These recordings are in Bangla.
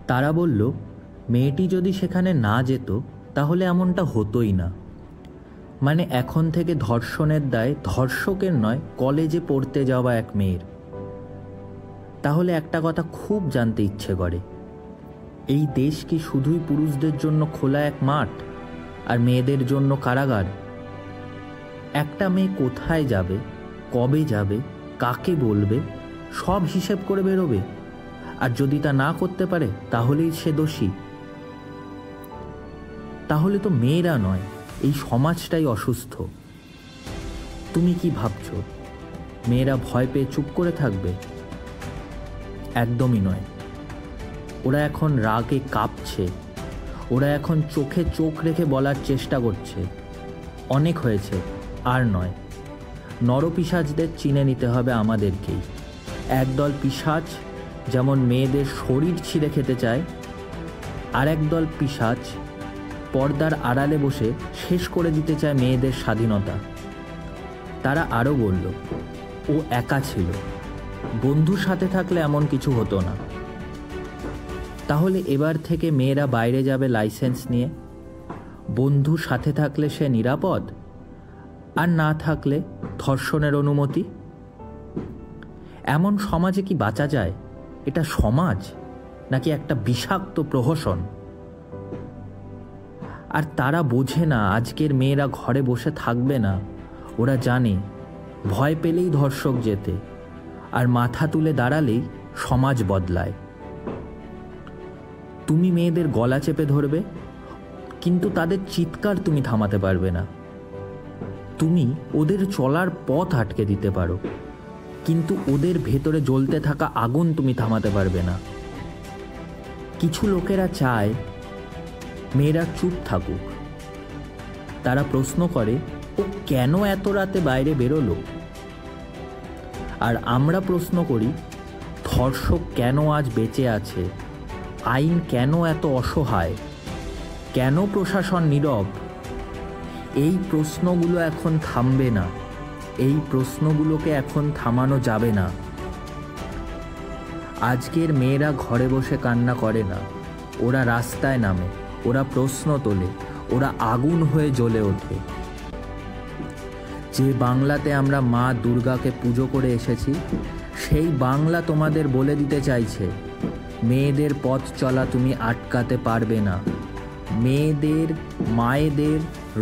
তারা বলল, মেয়েটি যদি সেখানে না যেত তাহলে এমনটা হতোই না। মানে এখন থেকে ধর্ষণের দায় ধর্ষকের নয়, কলেজে পড়তে যাওয়া এক মেয়ের। তাহলে একটা কথা খুব জানতে ইচ্ছে করে, এই দেশ কি শুধুই পুরুষদের জন্য খোলা এক মাঠ আর মেয়েদের জন্য কারাগার? একটা মেয়ে কোথায় যাবে, কবে যাবে, কাকে বলবে, সব হিসেব করে বেরোবে, আর যদি তা না করতে পারে তাহলেই সে দোষী। তাহলে তো মেয়েরা নয়, এই সমাজটাই অসুস্থ। তুমি কি ভাবছ মেয়েরা ভয় পেয়ে চুপ করে থাকবে? একদমই নয়। ওরা এখন রাগে কাঁপছে, ওরা এখন চোখে চোখ রেখে বলার চেষ্টা করছে, অনেক হয়েছে, আর নয়। নরপিশাচদের চিনে নিতে হবে আমাদেরকেই। একদল পিশাচ যেমন মেয়েদের শরীর ছিঁড়ে খেতে চায়, আর একদল পিশাচ পর্দার আড়ালে বসে শেষ করে দিতে চায় মেয়েদের স্বাধীনতা। তারা আরও বলল, ও একা ছিল, বন্ধুর সাথে থাকলে এমন কিছু হতো না। তাহলে এবার থেকে মেয়েরা বাইরে যাবে লাইসেন্স নিয়ে? বন্ধু সাথে থাকলে সে নিরাপদ, আর না থাকলে ধর্ষণের অনুমতি? এমন সমাজে কি বাঁচা যায়? এটা সমাজ নাকি একটা বিষাক্ত প্রহসন? আর তারা বোঝে না আজকের মেয়েরা ঘরে বসে থাকবে না। ওরা জানে ভয় পেলেই ধর্ষক যেতে, আর মাথা তুলে দাঁড়ালেই সমাজ বদলায়। তুমি মেয়েদের গলা চেপে ধরবে, কিন্তু তাদের চিৎকার তুমি থামাতে পারবে না। তুমি ওদের চলার পথ আটকে দিতে পারো, কিন্তু ওদের ভেতরে জ্বলতে থাকা আগুন তুমি থামাতে পারবে না। কিছু লোকেরা চায় মেয়েরা চুপ থাকুক। তারা প্রশ্ন করে, ও কেন এত রাতে বাইরে বেরোলো? আর আমরা প্রশ্ন করি, ধর্ষক কেন আজ বেঁচে আছে? আইন কেন এত অসহায়? কেন প্রশাসন নীরব? এই প্রশ্নগুলো এখন থামবে না। এই প্রশ্নগুলোকে এখন থামানো যাবে না। আজকের মেয়েরা ঘরে বসে কান্না করে না, ওরা রাস্তায় নামে, ওরা প্রশ্ন তোলে, ওরা আগুন হয়ে জ্বলে ওঠে। যে বাংলাতে আমরা মা দুর্গাকে পুজো করে এসেছি, সেই বাংলা তোমাদের বলে দিতে চাইছে, মেয়েদের পথ চলা তুমি আটকাতে পারবে না। মেয়েদের, মায়েদের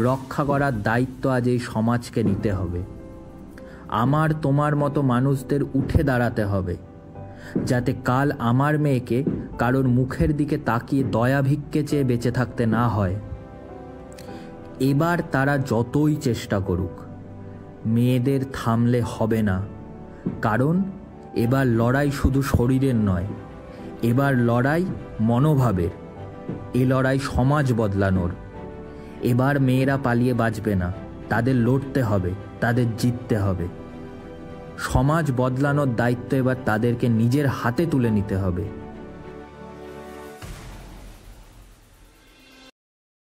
রক্ষা করার দায়িত্ব আজ এই সমাজকে নিতে হবে। আমার তোমার মতো মানুষদের উঠে দাঁড়াতে হবে, যাতে কাল আমার মেয়েকে কারোর মুখের দিকে তাকিয়ে দয়া ভিক্ষে চেয়ে বেঁচে থাকতে না হয়। এবার তারা যতই চেষ্টা করুক, মেয়েদের থামলে হবে না। কারণ এবার লড়াই শুধু শরীরের নয়, এবার লড়াই মনোভাবের। এ লড়াই সমাজ বদলানোর। এবার মেয়েরা পালিয়ে বাঁচবে না, তাদের লড়তে হবে, তাদের জিততে হবে। সমাজ বদলানোর দায়িত্ব এবার তাদেরকে নিজের হাতে তুলে নিতে হবে।